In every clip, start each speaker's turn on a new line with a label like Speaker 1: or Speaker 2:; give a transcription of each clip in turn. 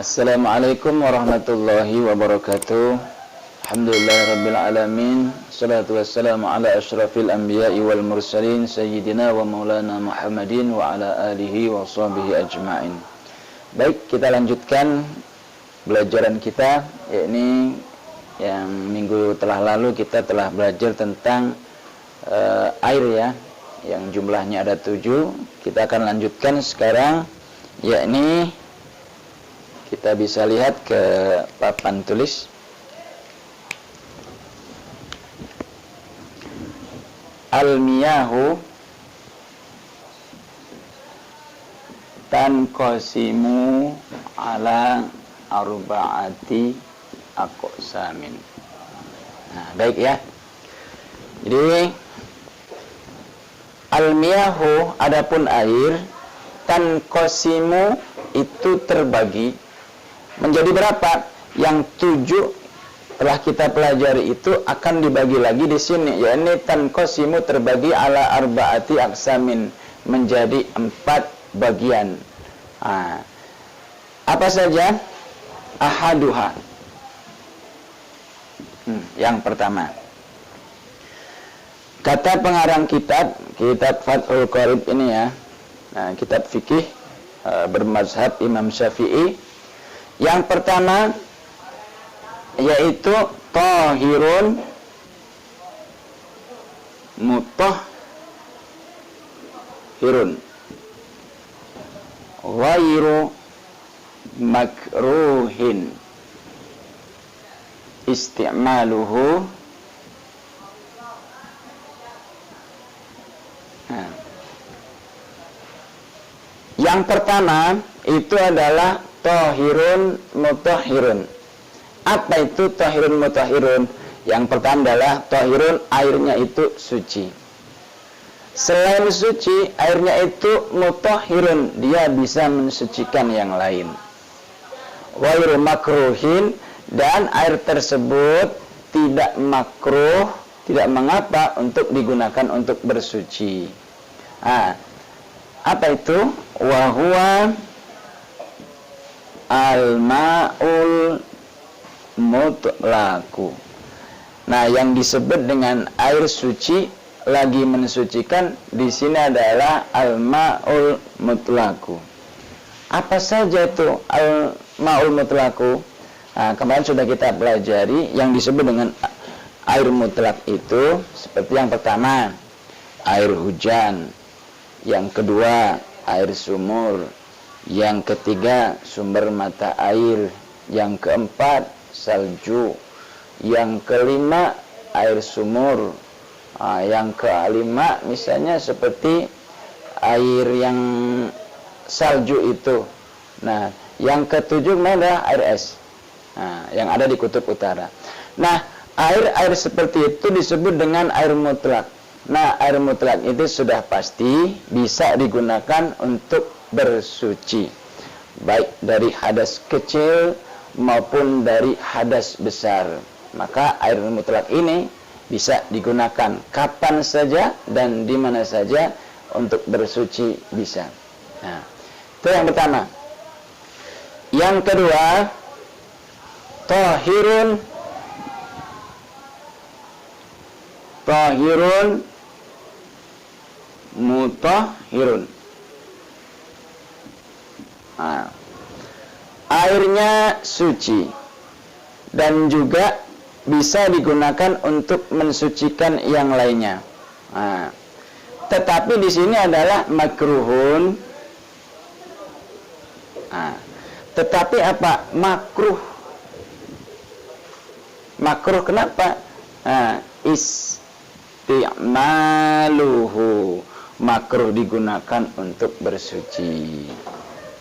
Speaker 1: Assalamualaikum warahmatullahi wabarakatuh. Alhamdulillahirabbil alamin. Shalatu wassalamu ala asyrafil anbiya'i wal mursalin sayyidina wa maulana Muhammadin wa ala alihi wa sahbihi ajma'in. Baik, kita lanjutkan belajaran kita, yakni yang minggu telah lalu kita telah belajar tentang air ya, yang jumlahnya ada 7. Kita akan lanjutkan sekarang, yakni kita bisa lihat ke papan tulis. Al-miyahu tanqasimu ala arba'ati aqsamin. Nah, baik ya. Jadi al-miyahu, adapun air, tanqasimu itu terbagi menjadi berapa? Yang 7 telah kita pelajari itu akan dibagi lagi di sini, yakni tanqasimu terbagi ala arba'ati aqsamin, menjadi 4 bagian. Apa saja? Ahaduha. Yang pertama, kata pengarang kitab Fathul Qorib ini ya, kitab fikih bermazhab Imam Syafi'i. Yang pertama yaitu tahirun mutahhirun ghairu makruhin isti'maluhu. Yang pertama itu adalah tahirun mutahhirun. Apa itu tahirun mutahhirun? Yang pertama adalah tahirun, airnya itu suci. Selain suci, airnya itu mutahhirun, dia bisa mensucikan yang lain. Ghairu makruhin, dan air tersebut tidak makruh, tidak mengapa untuk digunakan untuk bersuci. Apa itu? Wa huwa al-ma'ul mutlaqu. Nah, yang disebut dengan air suci lagi mensucikan di sini adalah al-ma'ul mutlaqu. Apa saja itu al-ma'ul mutlaqu? Kemarin sudah kita pelajari yang disebut dengan air mutlak itu seperti yang pertama, air hujan. Yang kedua, air sumur. Yang ketiga, sumber mata air. Yang keempat, salju. Yang kelima, air sumur. Yang kelima misalnya seperti air yang salju itu. Nah, yang ketujuh mana? Air es. Yang ada di kutub utara. Nah, air seperti itu disebut dengan air mutlak. Nah, air mutlak itu sudah pasti bisa digunakan untuk bersuci, baik dari hadas kecil maupun dari hadas besar. Maka air mutlak ini bisa digunakan kapan saja dan di mana saja untuk bersuci bisa. Nah, itu yang pertama. Yang kedua, tahirun mutahhirun. Airnya suci dan juga bisa digunakan untuk mensucikan yang lainnya. Tetapi di sini adalah makruhun. Tetapi apa? Makruh. Makruh kenapa? Isti'maluhu, makruh digunakan untuk bersuci.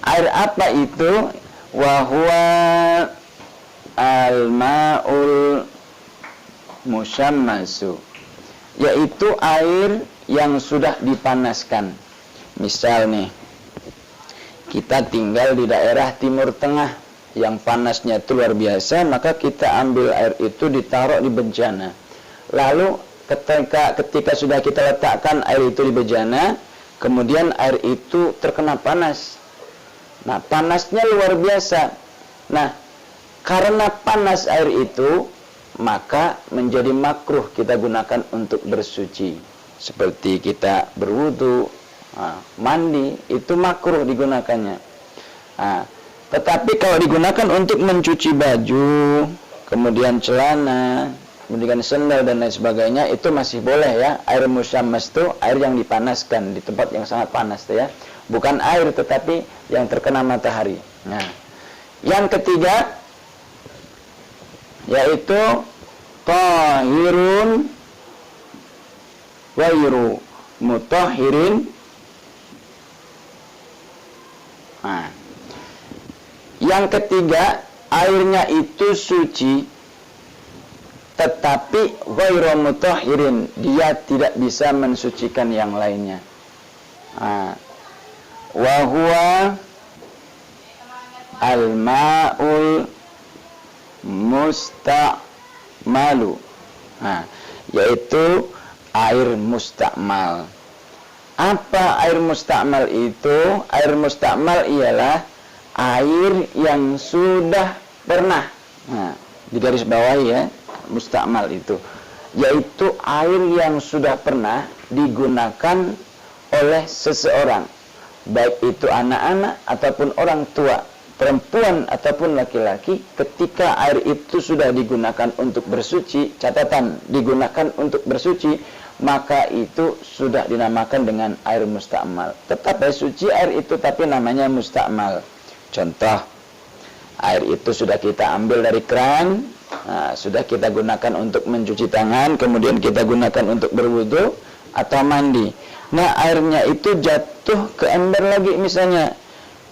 Speaker 1: Air apa itu? Wa huwa al-ma'ul musyammasu, yaitu air yang sudah dipanaskan. Misal nih, kita tinggal di daerah Timur Tengah yang panasnya itu luar biasa, maka kita ambil air itu ditaruh di bejana. Lalu ketika sudah kita letakkan air itu di bejana, kemudian air itu terkena panas. Nah, panasnya luar biasa. Nah, karena panas air itu, maka menjadi makruh kita gunakan untuk bersuci. Seperti kita berwudu, mandi, itu makruh digunakannya. Tetapi kalau digunakan untuk mencuci baju, kemudian celana, kemudian sendal dan lain sebagainya, itu masih boleh ya. Air musyammas itu air yang dipanaskan di tempat yang sangat panas ya. Bukan air tetapi yang terkena matahari. Nah, yang ketiga yaitu tahirun wairu mutahhirin. Nah, yang ketiga, airnya itu suci tetapi ghairu mutahhirin, dia tidak bisa mensucikan yang lainnya. Wa huwa al-ma'ul musta'malu, yaitu air mustakmal. Apa air mustakmal itu? Air mustakmal ialah air yang sudah pernah, di garis bawah ya, mustakmal itu yaitu air yang sudah pernah digunakan oleh seseorang, baik itu anak-anak ataupun orang tua, perempuan ataupun laki-laki. Ketika air itu sudah digunakan untuk bersuci, catatan digunakan untuk bersuci, maka itu sudah dinamakan dengan air mustakmal. Tetap suci air itu tapi namanya mustakmal. Contoh, air itu sudah kita ambil dari keran, sudah kita gunakan untuk mencuci tangan, kemudian kita gunakan untuk berwudu atau mandi. Nah, airnya itu jatuh ke ember lagi misalnya.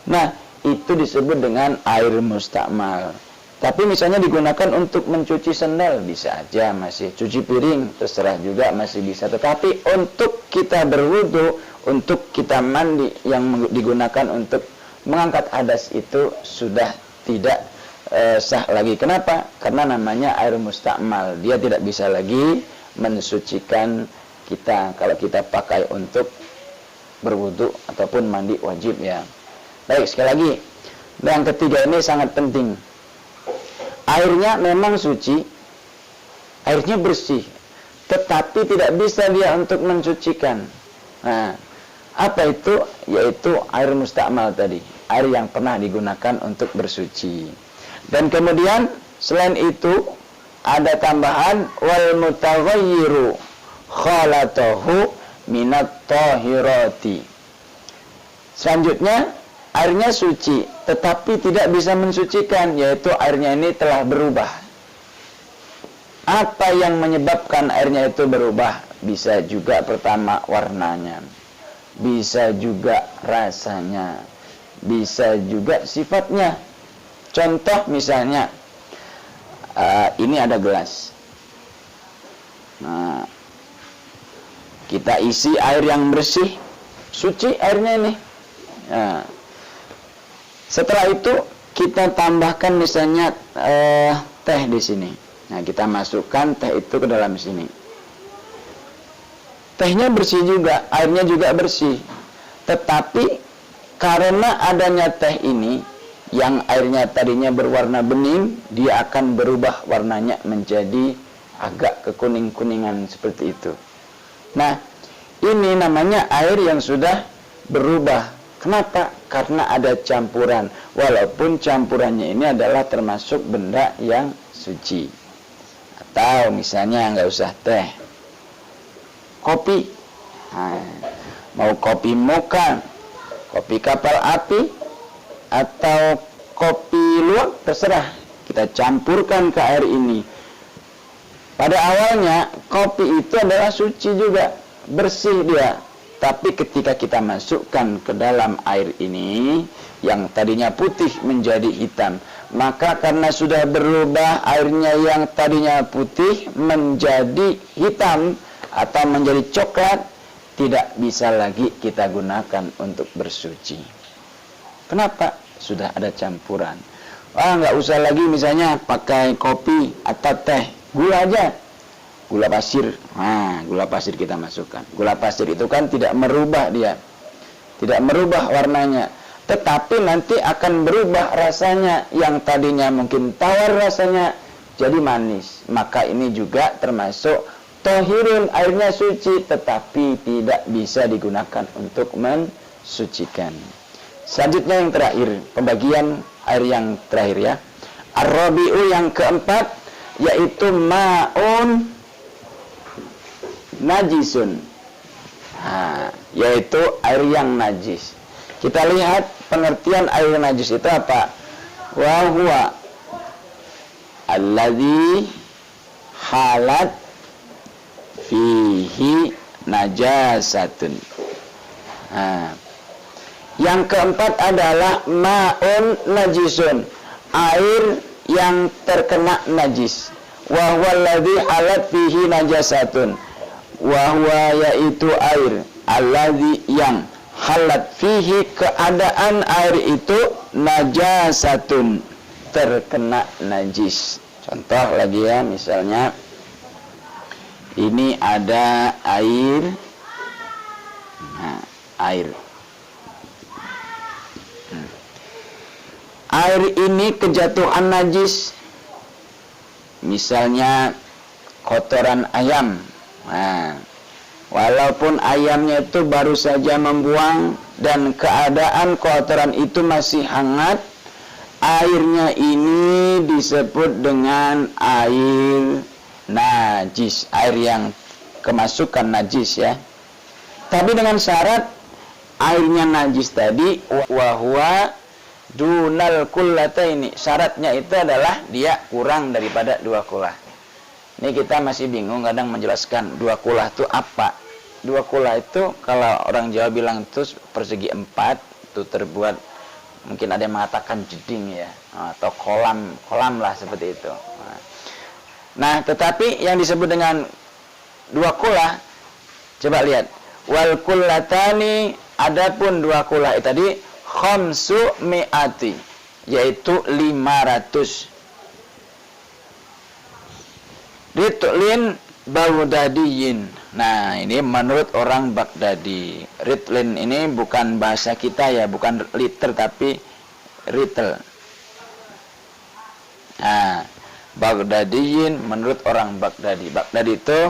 Speaker 1: Nah, itu disebut dengan air mustakmal. Tapi misalnya digunakan untuk mencuci sendal, bisa aja masih. Cuci piring, terserah juga masih bisa. Tetapi untuk kita berwudu, untuk kita mandi, yang digunakan untuk mengangkat hadas itu sudah tidak sah lagi. Kenapa? Karena namanya air mustakmal. Dia tidak bisa lagi mensucikan kita kalau kita pakai untuk berwudu ataupun mandi wajib ya. Baik, sekali lagi. Dan yang ketiga ini sangat penting. Airnya memang suci, airnya bersih, tetapi tidak bisa dia untuk mensucikan. Nah, apa itu? Yaitu air mustakmal tadi, air yang pernah digunakan untuk bersuci. Dan kemudian selain itu ada tambahan wal mutaghayyiru khalatahu minat tahirati. Selanjutnya, airnya suci tetapi tidak bisa mensucikan, yaitu airnya ini telah berubah. Apa yang menyebabkan airnya itu berubah? Bisa juga pertama warnanya, bisa juga rasanya, bisa juga sifatnya. Contoh misalnya, ini ada gelas. Nah, kita isi air yang bersih, suci airnya ini. Nah, setelah itu kita tambahkan misalnya teh di sini. Nah, kita masukkan teh itu ke dalam sini. Tehnya bersih juga, airnya juga bersih. Tetapi karena adanya teh ini, yang airnya tadinya berwarna bening, dia akan berubah warnanya menjadi agak kekuning-kuningan seperti itu. Nah, ini namanya air yang sudah berubah. Kenapa? Karena ada campuran. Walaupun campurannya ini adalah termasuk benda yang suci. Atau misalnya nggak usah teh, kopi. Nah, mau kopi moka, kopi kapal api, atau kopi luwak, terserah. Kita campurkan ke air ini. Pada awalnya kopi itu adalah suci juga, bersih dia. Tapi ketika kita masukkan ke dalam air ini, yang tadinya putih menjadi hitam, maka karena sudah berubah airnya yang tadinya putih menjadi hitam atau menjadi coklat, tidak bisa lagi kita gunakan untuk bersuci. Kenapa? Sudah ada campuran. Nggak usah lagi misalnya pakai kopi atau teh, gula aja. Gula pasir, gula pasir kita masukkan. Gula pasir itu kan tidak merubah dia, tidak merubah warnanya. tetapi nanti akan berubah rasanya, yang tadinya mungkin tawar rasanya jadi manis. Maka ini juga termasuk tohirun, airnya suci tetapi tidak bisa digunakan untuk mensucikan. Selanjutnya yang terakhir, pembagian air yang terakhir ya. Ar-rabi'u yang keempat, yaitu ma'un najisun. Yaitu air yang najis. Kita lihat pengertian air najis itu apa? Wa huwa alladzi halat fihi najasatun. Yang keempat adalah ma'un najisun, air yang terkena najis. Wa huwa alladzi halat fihi najasatun. Wa huwa yaitu air alladzi yang halat fihi, keadaan air itu najasatun, terkena najis. Contoh lagi ya, misalnya ini ada air. Air ini kejatuhan najis. Misalnya kotoran ayam. Walaupun ayamnya itu baru saja membuang dan keadaan kotoran itu masih hangat, airnya ini disebut dengan air najis, air yang kemasukan najis ya. Tapi dengan syarat airnya najis tadi wahwa dunal kullataini. Syaratnya itu adalah dia kurang daripada 2 kulah. Ini kita masih bingung kadang menjelaskan 2 kulah itu apa. 2 kulah itu kalau orang Jawa bilang itu persegi 4, itu terbuat, mungkin ada yang mengatakan jeding ya, atau kolam lah seperti itu. Nah, tetapi yang disebut dengan 2 kulah, coba lihat. Wal kullatani, adapun 2 kulah itu tadi khamsu mi'ati, yaitu 500 ritlin baghdadiyin. Nah, ini menurut orang Baghdadi. Ritlin ini bukan bahasa kita ya, bukan liter tapi ritel. Baghdadiyin menurut orang Baghdadi. Baghdadi itu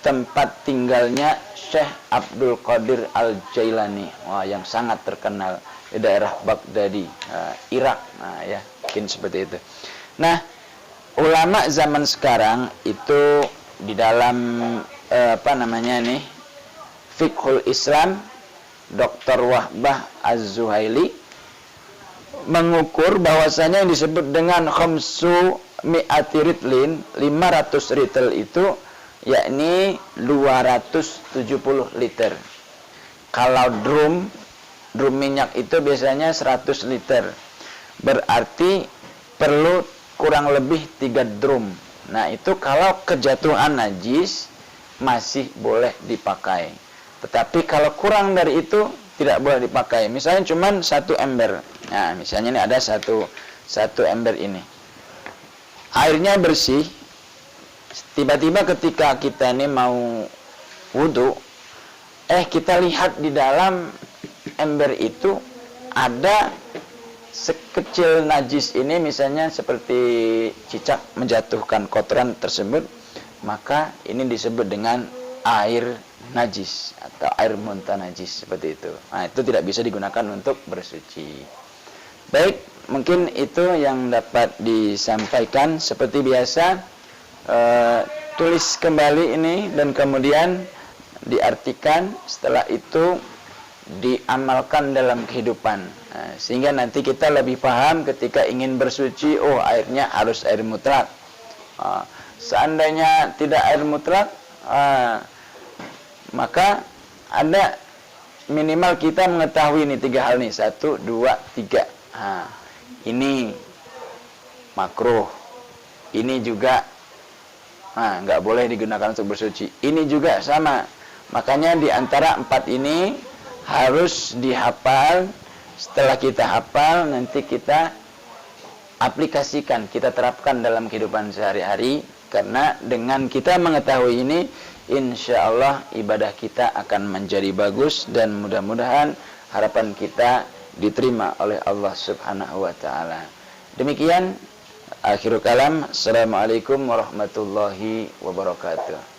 Speaker 1: tempat tinggalnya Syekh Abdul Qadir Al-Jailani. Wah, yang sangat terkenal di daerah Baghdadi, Irak. Nah, ya, mungkin seperti itu. Nah, ulama zaman sekarang itu di dalam Fiqhul Islam, Dr. Wahbah Az-Zuhaili mengukur bahwasanya yang disebut dengan khamsu mi'ati ritlin, 500 ritel itu yakni 270 liter. Kalau drum minyak itu biasanya 100 liter. Berarti perlu kurang lebih 3 drum. Nah, itu kalau kejatuhan najis masih boleh dipakai. Tetapi kalau kurang dari itu tidak boleh dipakai. Misalnya cuman 1 ember. Nah, misalnya ini ada satu ember ini. Airnya bersih. Tiba-tiba ketika kita ini mau wudu, kita lihat di dalam ember itu ada sekecil najis ini, misalnya seperti cicak menjatuhkan kotoran tersebut, maka ini disebut dengan air najis atau air muntah najis, seperti itu. Nah, itu tidak bisa digunakan untuk bersuci. Baik, mungkin itu yang dapat disampaikan. Seperti biasa, tulis kembali ini dan kemudian diartikan, setelah itu diamalkan dalam kehidupan, sehingga nanti kita lebih paham ketika ingin bersuci. Oh, airnya harus air mutlak. Seandainya tidak air mutlak, maka ada minimal kita mengetahui ini 3 hal nih, 1, 2, 3. Ini makruh, ini juga nggak boleh digunakan untuk bersuci, ini juga sama. Makanya di antara 4 ini harus dihafal. Setelah kita hafal, nanti kita aplikasikan, kita terapkan dalam kehidupan sehari-hari. Karena dengan kita mengetahui ini, insya Allah ibadah kita akan menjadi bagus, dan mudah-mudahan harapan kita diterima oleh Allah Subhanahu wa taala. Demikian akhirul kalam. Assalamualaikum warahmatullahi wabarakatuh.